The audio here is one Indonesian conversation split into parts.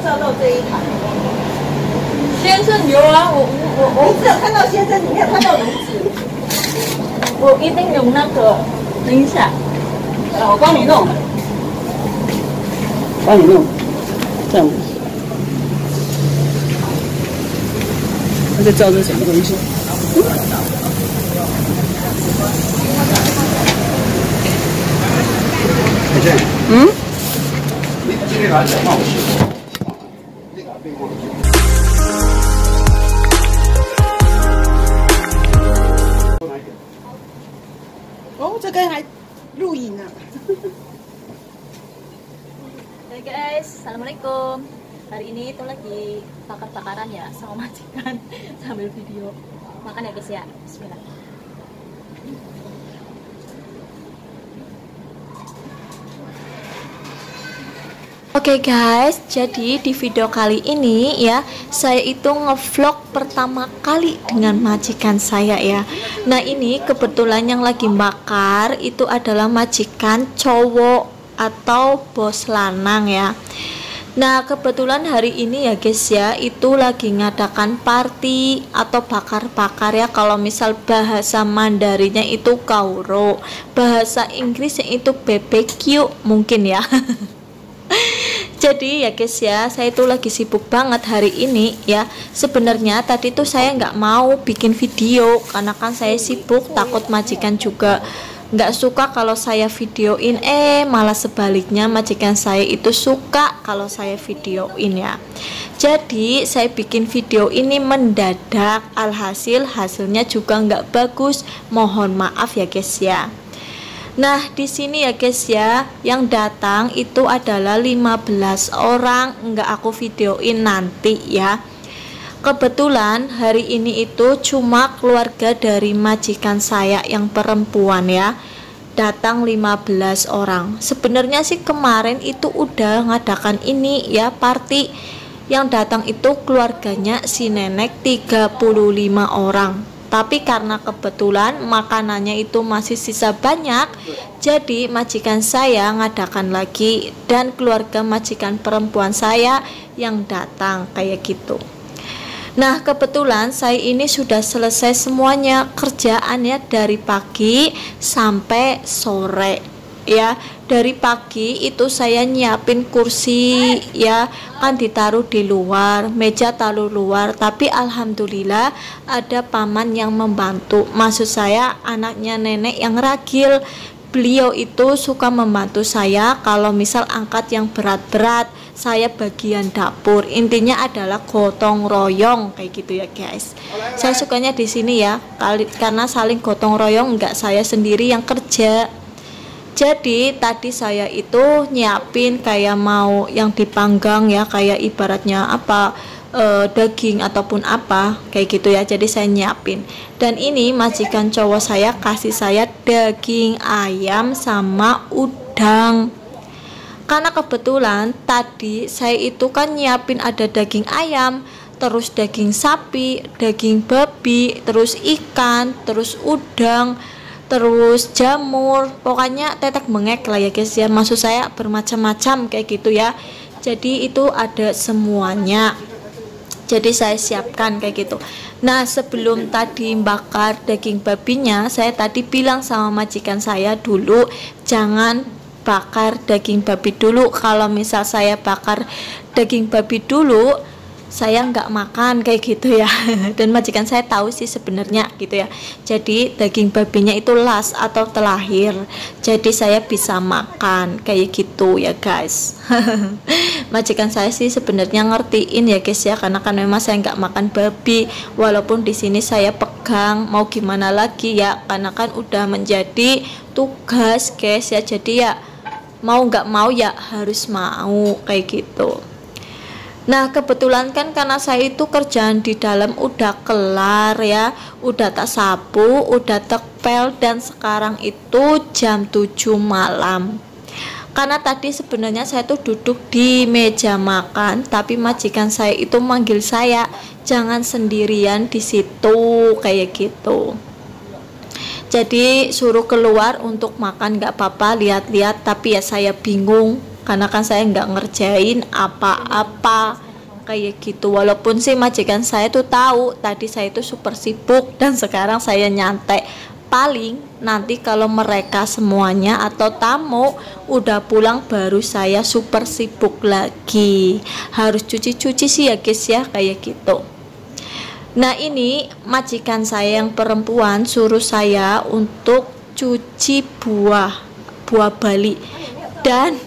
照到这一台。先生有啊，我你只有看到先生，你没有看到炉子。我一定有那个，等一下，我帮你弄，帮你弄，这样。他在照着什么东西？再见。嗯？你今天来讲，那我去。那个变过了。哦，这个还录影啊。Hai guys, assalamualaikum. Hari ini itu lagi bakar-bakaran ya sama majikan sambil video makan ya guys ya. Bismillah. Oke guys, jadi di video kali ini ya saya itu ngevlog pertama kali dengan majikan saya ya. Nah ini kebetulan yang lagi bakar itu adalah majikan cowok atau bos lanang ya. Nah kebetulan hari ini ya guys ya itu lagi ngadakan party atau bakar-bakar ya. Kalau misal bahasa Mandarinnya itu kauro, bahasa Inggrisnya itu BBQ mungkin ya. Jadi ya guys ya, saya itu lagi sibuk banget hari ini ya. Sebenarnya tadi tuh saya nggak mau bikin video karena kan saya sibuk, takut majikan juga nggak suka kalau saya videoin. Malah sebaliknya majikan saya itu suka kalau saya videoin ya. Jadi saya bikin video ini mendadak, alhasil hasilnya juga nggak bagus. Mohon maaf ya guys ya. Nah di sini ya guys ya, yang datang itu adalah 15 orang, nggak aku videoin nanti ya. Kebetulan hari ini itu cuma keluarga dari majikan saya yang perempuan ya, datang 15 orang. Sebenarnya sih kemarin itu udah ngadakan ini ya, party. Yang datang itu keluarganya si nenek 35 orang. Tapi karena kebetulan makanannya itu masih sisa banyak, jadi majikan saya ngadakan lagi dan keluarga majikan perempuan saya yang datang kayak gitu. Nah kebetulan saya ini sudah selesai semuanya kerjaan ya, dari pagi sampai sore ya. Dari pagi itu saya nyiapin kursi ya, kan ditaruh di luar, meja taruh luar, tapi alhamdulillah ada paman yang membantu. Maksud saya anaknya nenek yang ragil. Beliau itu suka membantu saya kalau misal angkat yang berat-berat, saya bagian dapur. Intinya adalah gotong royong kayak gitu ya guys. Saya sukanya di sini ya, karena saling gotong royong, enggak saya sendiri yang kerja. Jadi tadi saya itu nyiapin kayak mau yang dipanggang ya, kayak ibaratnya apa, daging ataupun apa kayak gitu ya. Jadi saya nyiapin. Dan ini majikan cowok saya kasih saya daging ayam sama udang. Karena kebetulan tadi saya itu kan nyiapin ada daging ayam, terus daging sapi, daging babi, terus ikan, terus udang, terus jamur, pokoknya tetek bengek lah ya guys ya. Maksud saya bermacam-macam kayak gitu ya. Jadi itu ada semuanya, jadi saya siapkan kayak gitu. Nah sebelum tadi bakar daging babinya, saya tadi bilang sama majikan saya dulu jangan bakar daging babi dulu. Kalau misal saya bakar daging babi dulu, saya nggak makan kayak gitu ya. Dan majikan saya tahu sih sebenarnya gitu ya. Jadi daging babinya itu last atau terakhir, jadi saya bisa makan kayak gitu ya guys. Majikan saya sih sebenarnya ngertiin ya guys ya, karena kan memang saya nggak makan babi. Walaupun di sini saya pegang, mau gimana lagi ya, karena kan udah menjadi tugas guys ya. Jadi ya mau nggak mau ya harus mau kayak gitu. Nah kebetulan kan karena saya itu kerjaan di dalam udah kelar ya, udah tak sapu, udah tekpel, dan sekarang itu jam 7 malam. Karena tadi sebenarnya saya tuh duduk di meja makan, tapi majikan saya itu manggil saya jangan sendirian di situ kayak gitu. Jadi suruh keluar untuk makan, nggak apa-apa, lihat-lihat. Tapi ya saya bingung karena kan saya nggak ngerjain apa-apa kayak gitu. Walaupun sih majikan saya tuh tahu tadi saya itu super sibuk dan sekarang saya nyantai. Paling nanti kalau mereka semuanya atau tamu udah pulang baru saya super sibuk lagi, harus cuci-cuci sih ya guys ya, kayak gitu. Nah ini majikan saya yang perempuan suruh saya untuk cuci buah Bali, dan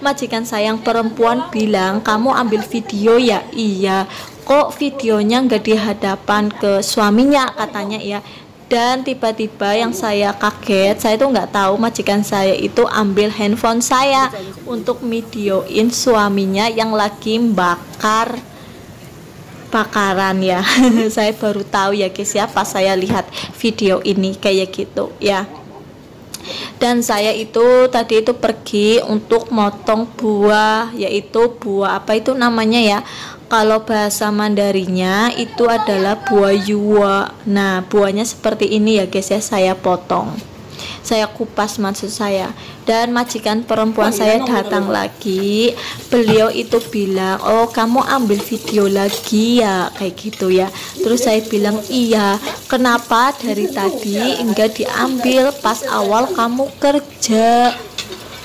majikan saya yang perempuan bilang, kamu ambil video ya? Iya. Kok videonya nggak di hadapan ke suaminya katanya ya. Dan tiba-tiba yang saya kaget, saya tuh nggak tahu majikan saya itu ambil handphone saya untuk videoin suaminya yang lagi bakaran ya. Saya baru tahu ya guys ya pas saya lihat video ini kayak gitu ya. Dan saya itu tadi itu pergi untuk motong buah, yaitu buah apa itu namanya ya, kalau bahasa Mandarinya itu adalah buah yuwa. Nah buahnya seperti ini ya guys ya, saya potong, saya kupas maksud saya. Dan majikan perempuan saya datang lagi, beliau itu bilang, oh kamu ambil video lagi ya, kayak gitu ya. Terus saya bilang, iya, kenapa dari tadi enggak diambil pas awal kamu kerja?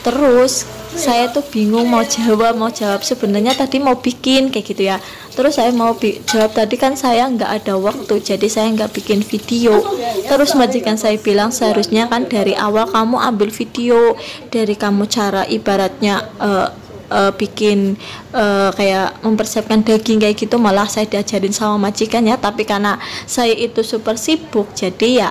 Terus saya tuh bingung mau jawab sebenarnya tadi mau bikin kayak gitu ya. Terus saya mau jawab tadi kan saya nggak ada waktu, jadi saya nggak bikin video. Terus majikan saya bilang, seharusnya kan dari awal kamu ambil video, dari kamu cara ibaratnya bikin kayak mempersiapkan daging kayak gitu, malah saya diajarin sama majikannya. Tapi karena saya itu super sibuk, jadi ya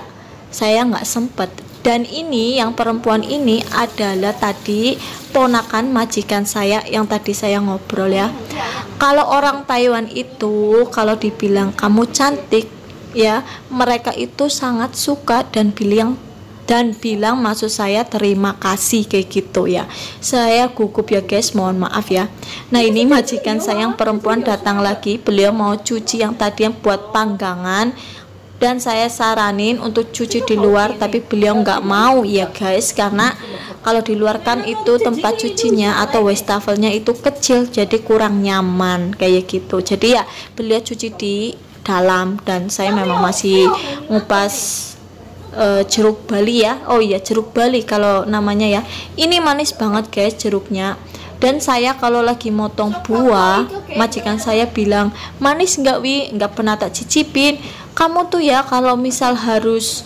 saya nggak sempet. Dan ini yang perempuan ini adalah tadi ponakan majikan saya yang tadi saya ngobrol ya. Kalau orang Taiwan itu kalau dibilang kamu cantik ya, mereka itu sangat suka dan bilang maksud saya terima kasih kayak gitu ya. Saya gugup ya guys, mohon maaf ya. Nah ini majikan saya yang perempuan datang lagi, beliau mau cuci yang tadi yang buat panggangan, dan saya saranin untuk cuci di luar, tapi beliau nggak mau ya guys, karena kalau di luar kan itu tempat cucinya atau wastafelnya itu kecil, jadi kurang nyaman kayak gitu. Jadi ya beliau cuci di dalam, dan saya memang masih ngupas jeruk Bali ya. Oh iya, jeruk Bali kalau namanya ya. Ini manis banget guys jeruknya. Dan saya kalau lagi motong buah, majikan saya bilang, manis nggak Wi? Nggak pernah tak cicipin. Kamu tuh ya kalau misal harus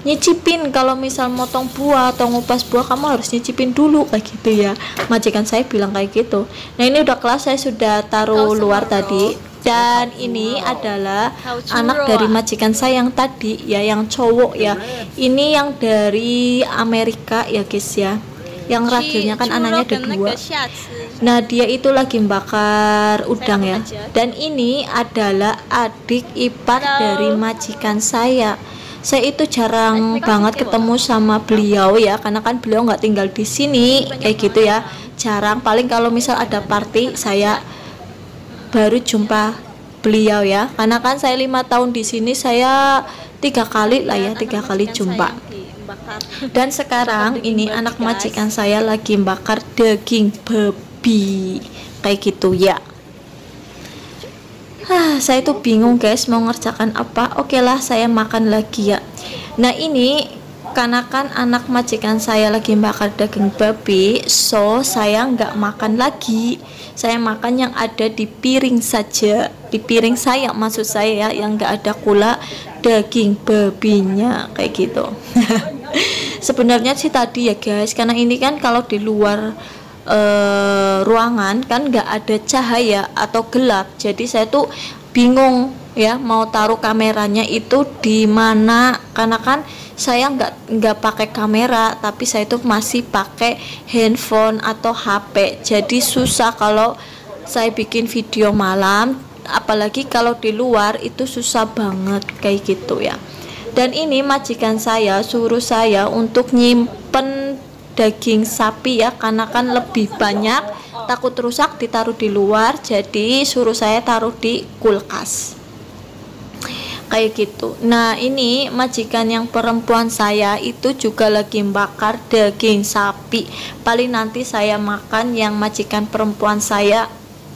nyicipin, kalau misal motong buah atau ngupas buah kamu harus nyicipin dulu kayak gitu ya. Majikan saya bilang kayak gitu. Nah ini udah kelas, saya sudah taruh luar tadi. Dan ini adalah anak dari majikan saya yang tadi ya, yang cowok ya. Ini yang dari Amerika ya guys ya, yang ragilnya kan anaknya ada 2. Nah dia itu lagi bakar udang ya. Dan ini adalah adik ipar dari majikan saya. Saya itu jarang banget ketemu sama beliau ya, karena kan beliau nggak tinggal di sini kayak gitu ya. Jarang, paling kalau misal ada party saya baru jumpa beliau ya, karena kan saya 5 tahun di sini, saya 3 kali lah ya, 3 kali jumpa. Dan sekarang ini anak majikan saya lagi bakar daging babi kayak gitu ya. Saya tuh bingung guys mau ngerjakan apa. Oke lah, saya makan lagi ya. Nah ini karena kan anak majikan saya lagi bakar daging babi, so saya nggak makan lagi. Saya makan yang ada di piring saja, di piring saya maksud saya ya, yang nggak ada kula daging babinya kayak gitu. Sebenarnya sih tadi ya guys, karena ini kan kalau di luar ruangan kan nggak ada cahaya atau gelap, jadi saya tuh bingung ya mau taruh kameranya itu di mana, karena kan saya nggak pakai kamera, tapi saya tuh masih pakai handphone atau HP, jadi susah kalau saya bikin video malam, apalagi kalau di luar itu susah banget kayak gitu ya. Dan ini majikan saya suruh saya untuk nyimpen daging sapi ya, karena kan lebih banyak, takut rusak ditaruh di luar, jadi suruh saya taruh di kulkas. kayak gitu. Nah, ini majikan yang perempuan saya itu juga lagi bakar daging sapi. Paling nanti saya makan yang majikan perempuan saya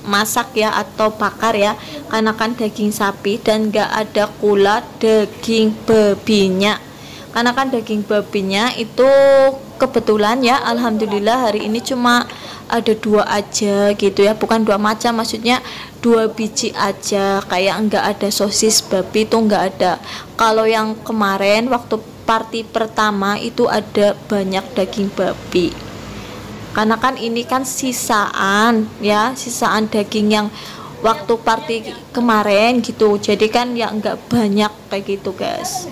masak ya, atau bakar ya, karena kan daging sapi dan gak ada pula daging babinya, karena kan daging babinya itu kebetulan ya, alhamdulillah hari ini cuma ada 2 aja gitu ya, bukan 2 macam, maksudnya 2 biji aja, kayak enggak ada sosis babi itu enggak ada. Kalau yang kemarin waktu party pertama itu ada banyak daging babi, karena kan ini kan sisaan ya, sisaan daging yang waktu party kemarin gitu, jadi kan ya enggak banyak kayak gitu guys.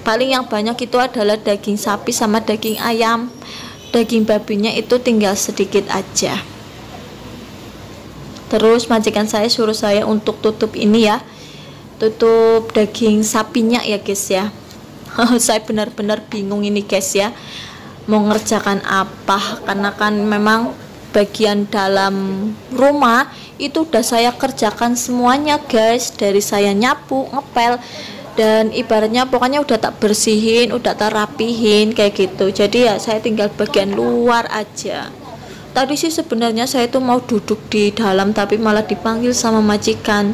Paling yang banyak itu adalah daging sapi sama daging ayam, daging babinya itu tinggal sedikit aja. Terus majikan saya suruh saya untuk tutup ini ya, tutup daging sapinya ya guys ya. Saya benar-benar bingung ini guys ya, mau ngerjakan apa, karena kan memang bagian dalam rumah itu udah saya kerjakan semuanya guys, dari saya nyapu, ngepel, dan ibaratnya pokoknya udah tak bersihin, udah tak rapihin kayak gitu. Jadi ya saya tinggal bagian luar aja. Tadi sih sebenarnya saya itu mau duduk di dalam, tapi malah dipanggil sama majikan,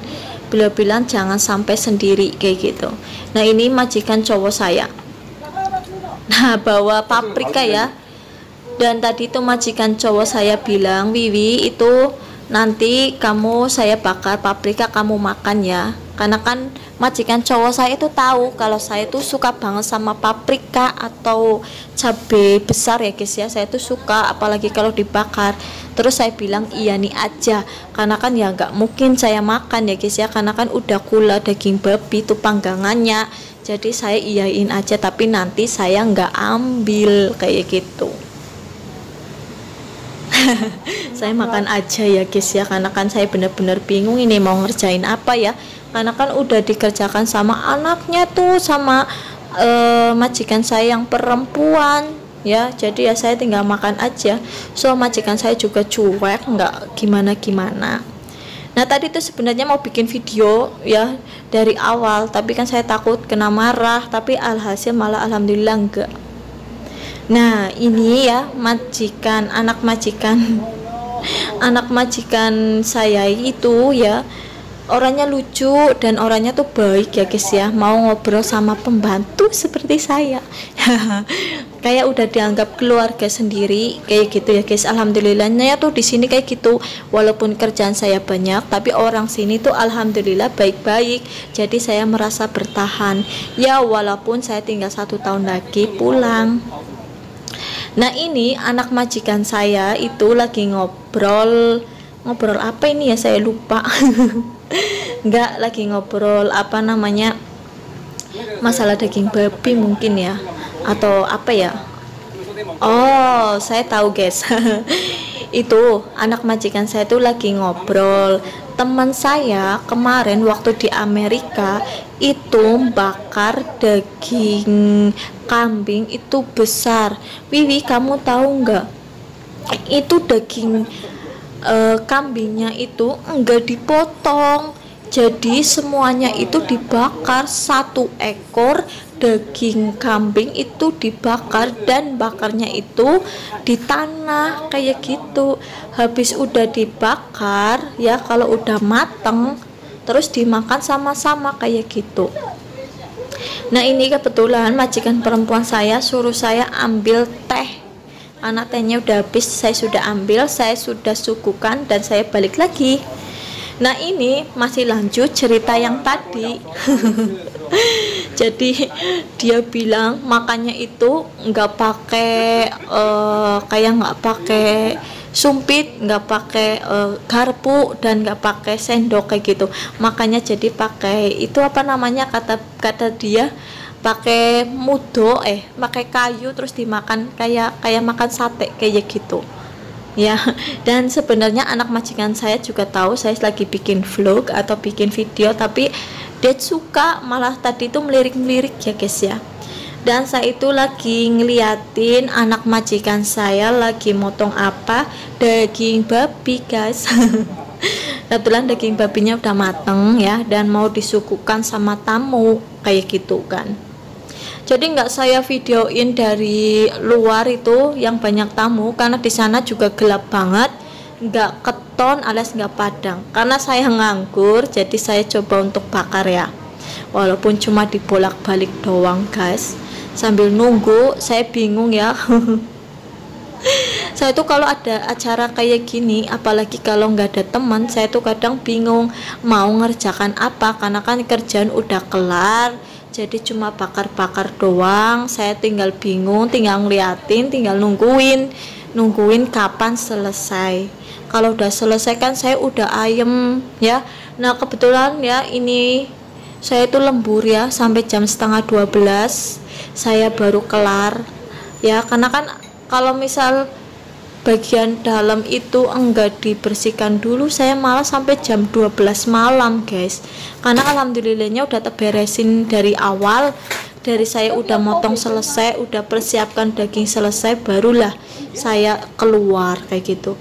beliau bilang jangan sampai sendiri kayak gitu. Nah, ini majikan cowok saya. Nah, bawa paprika ya. Dan tadi itu majikan cowok saya bilang, Wiwi itu nanti kamu saya bakar paprika, kamu makan ya. Karena kan majikan cowok saya itu tahu kalau saya itu suka banget sama paprika atau cabai besar ya guys ya, saya itu suka apalagi kalau dibakar. Terus saya bilang iya nih aja, karena kan ya nggak mungkin saya makan ya guys ya, karena kan udah gula daging babi itu panggangannya. Jadi saya iyain aja, tapi nanti saya nggak ambil kayak gitu. Saya makan aja ya guys ya, karena kan saya bener-bener bingung ini mau ngerjain apa ya, karena kan udah dikerjakan sama anaknya tuh, sama majikan saya yang perempuan ya, jadi ya saya tinggal makan aja. So majikan saya juga cuek, nggak gimana-gimana. Nah, tadi tuh sebenarnya mau bikin video ya dari awal, tapi kan saya takut kena marah, tapi alhasil malah alhamdulillah enggak. Nah, ini ya majikan, anak majikan saya itu ya orangnya lucu dan orangnya tuh baik ya guys ya, mau ngobrol sama pembantu seperti saya. Kayak udah dianggap keluarga sendiri kayak gitu ya guys. Alhamdulillahnya tuh di sini kayak gitu, walaupun kerjaan saya banyak tapi orang sini tuh alhamdulillah baik-baik, jadi saya merasa bertahan ya, walaupun saya tinggal 1 tahun lagi pulang. Nah, ini anak majikan saya itu lagi ngobrol apa ini ya, saya lupa. Enggak, lagi ngobrol apa namanya, masalah daging babi mungkin ya, atau apa ya. Oh, saya tahu guys. Itu anak majikan saya tuh lagi ngobrol, teman saya kemarin waktu di Amerika itu bakar daging kambing itu besar. Wiwi, kamu tahu nggak, itu daging kambingnya itu enggak dipotong, jadi semuanya itu dibakar. 1 ekor daging kambing itu dibakar, dan bakarnya itu di tanah kayak gitu. Habis udah dibakar ya, kalau udah mateng terus dimakan sama-sama kayak gitu. Nah, ini kebetulan majikan perempuan saya suruh saya ambil teh, karena tehnya udah habis. Saya sudah ambil, saya sudah suguhkan, dan saya balik lagi. Nah, ini masih lanjut cerita yang tadi. Jadi dia bilang makannya itu nggak pakai kayak nggak pakai sumpit, nggak pakai garpu, dan nggak pakai sendok kayak gitu. Makanya jadi pakai itu apa namanya, kata dia pakai mudo, pakai kayu, terus dimakan kayak makan sate kayak gitu ya. Dan sebenarnya anak majikan saya juga tahu saya lagi bikin vlog atau bikin video, tapi dia suka malah tadi itu melirik-melirik ya guys ya. Dan saya itu lagi ngeliatin anak majikan saya lagi motong apa, daging babi guys. kebetulan daging babinya udah mateng ya, dan mau disuguhkan sama tamu kayak gitu kan. Jadi nggak saya videoin dari luar itu yang banyak tamu, karena di sana juga gelap banget, nggak keton alias nggak padang. Karena saya nganggur, jadi saya coba untuk bakar ya, walaupun cuma dibolak-balik doang guys. Sambil nunggu saya bingung ya. Saya tuh kalau ada acara kayak gini, apalagi kalau nggak ada teman, saya tuh kadang bingung mau ngerjakan apa, karena kan kerjaan udah kelar, jadi cuma bakar-bakar doang. Saya tinggal bingung, tinggal ngeliatin, tinggal nungguin kapan selesai. Kalau udah selesai kan saya udah ayem ya. Nah kebetulan ya ini saya itu lembur ya, sampai jam setengah 12 saya baru kelar ya, karena kan kalau misal bagian dalam itu enggak dibersihkan dulu, saya malah sampai jam 12 malam guys. Karena alhamdulillahnya udah terberesin dari awal, dari saya udah motong selesai, udah persiapkan daging selesai, barulah saya keluar kayak gitu.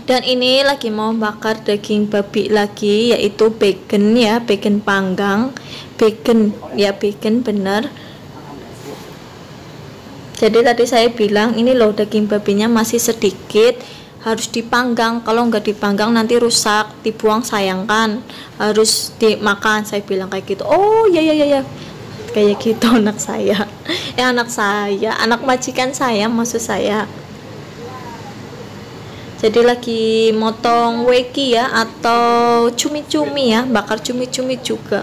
Dan ini lagi mau bakar daging babi lagi, yaitu bacon ya, bacon panggang, bacon ya, bacon bener. Jadi tadi saya bilang ini loh daging babinya masih sedikit, harus dipanggang. Kalau nggak dipanggang nanti rusak, dibuang sayang kan, harus dimakan. Saya bilang kayak gitu. Oh ya kayak gitu anak saya. Anak majikan saya maksud saya. Jadi lagi motong weki ya, atau cumi-cumi ya, bakar cumi-cumi juga.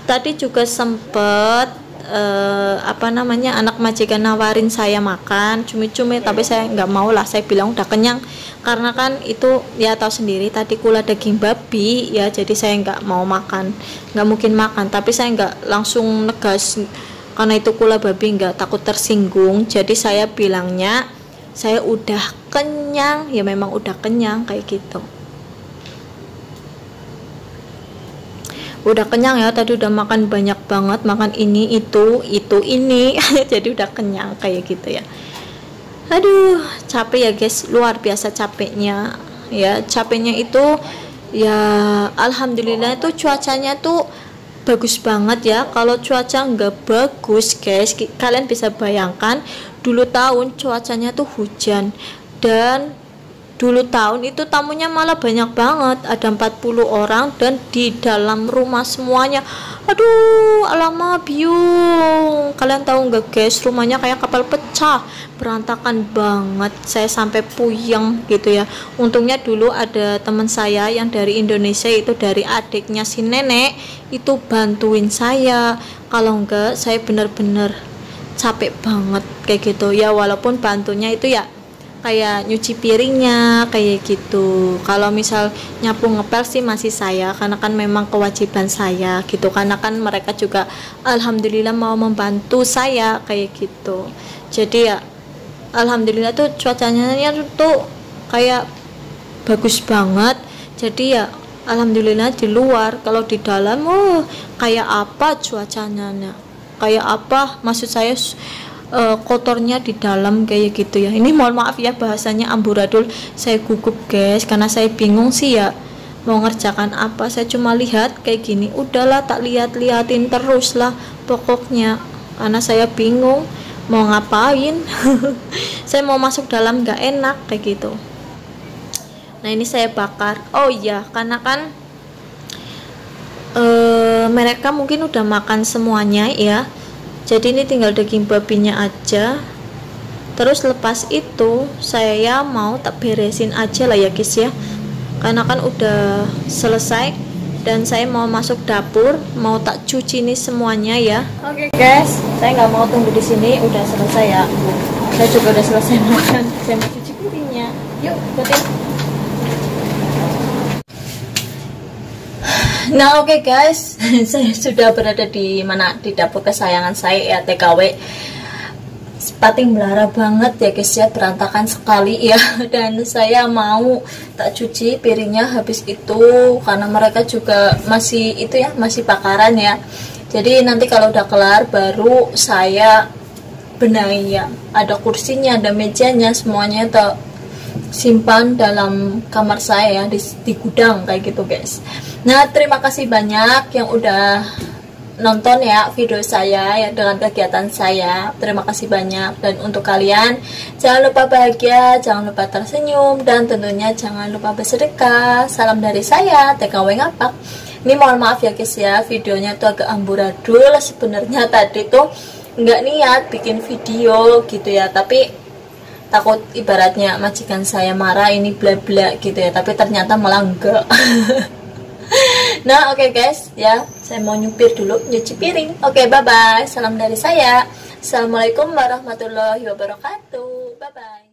Tadi juga sempet anak majikan nawarin saya makan cumi-cumi, tapi saya nggak mau lah, saya bilang udah kenyang, karena kan itu ya tahu sendiri tadi kula daging babi ya, jadi saya nggak mau makan, nggak mungkin makan. Tapi saya nggak langsung negas, karena itu kula babi, nggak takut tersinggung, jadi saya bilangnya saya udah kenyang ya, memang udah kenyang kayak gitu. Udah kenyang ya, tadi udah makan banyak banget, makan ini itu ini jadi udah kenyang kayak gitu ya. Aduh capek ya guys, luar biasa capeknya ya. Capeknya itu ya alhamdulillah itu cuacanya tuh bagus banget ya. Kalau cuaca nggak bagus guys, kalian bisa bayangkan dulu tahun cuacanya tuh hujan, dan dulu tahun itu tamunya malah banyak banget, ada 40 orang, dan di dalam rumah semuanya. Aduh alamak biung, kalian tahu nggak guys, rumahnya kayak kapal pecah, berantakan banget, saya sampai puyeng gitu ya. Untungnya dulu ada teman saya yang dari Indonesia, itu dari adiknya si nenek, itu bantuin saya. Kalau enggak saya bener-bener capek banget kayak gitu ya. Walaupun bantunya itu ya kayak nyuci piringnya kayak gitu. Kalau misal nyapu ngepel sih masih saya, karena kan memang kewajiban saya gitu, karena kan mereka juga alhamdulillah mau membantu saya kayak gitu. Jadi ya alhamdulillah tuh cuacanya tuh kayak bagus banget. Jadi ya alhamdulillah di luar. Kalau di dalam kayak apa cuacanya, kayak apa maksud saya, kotornya di dalam kayak gitu ya. Ini mohon maaf ya bahasanya amburadul, saya gugup guys, karena saya bingung sih ya mau ngerjakan apa. Saya cuma lihat kayak gini, udahlah tak liatin terus lah pokoknya, karena saya bingung mau ngapain. Saya mau masuk dalam nggak enak kayak gitu. Nah ini saya bakar. Oh iya, karena kan mereka mungkin udah makan semuanya ya, jadi ini tinggal daging babinya aja. Terus lepas itu saya mau tak beresin aja lah ya guys ya, karena kan udah selesai, dan saya mau masuk dapur, mau tak cuci ini semuanya ya. Oke guys, saya nggak mau tunggu di sini, udah selesai ya. Saya juga udah selesai makan, saya mau cuci piringnya. Yuk ikutin. Nah oke guys, saya sudah berada di mana, di dapur kesayangan saya ya, TKW. Pating belara banget ya guys ya, berantakan sekali ya. Dan saya mau tak cuci piringnya habis itu, karena mereka juga masih itu ya, masih bakaran ya. Jadi nanti kalau udah kelar baru saya benahi ya. Ada kursinya, ada mejanya, semuanya simpan dalam kamar saya ya, di gudang kayak gitu guys. Nah, terima kasih banyak yang udah nonton ya video saya ya dengan kegiatan saya. Terima kasih banyak, dan untuk kalian jangan lupa bahagia, jangan lupa tersenyum, dan tentunya jangan lupa bersedekah. Salam dari saya, TKW Ngapak. Ini mohon maaf ya guys ya, videonya tuh agak amburadul. Sebenarnya tadi tuh nggak niat bikin video gitu ya, tapi takut ibaratnya majikan saya marah, ini bla bla gitu ya, tapi ternyata malah enggak. Nah oke guys ya, saya mau nyupir dulu, nyuci piring. Oke, bye bye, salam dari saya. Assalamualaikum warahmatullahi wabarakatuh. Bye bye.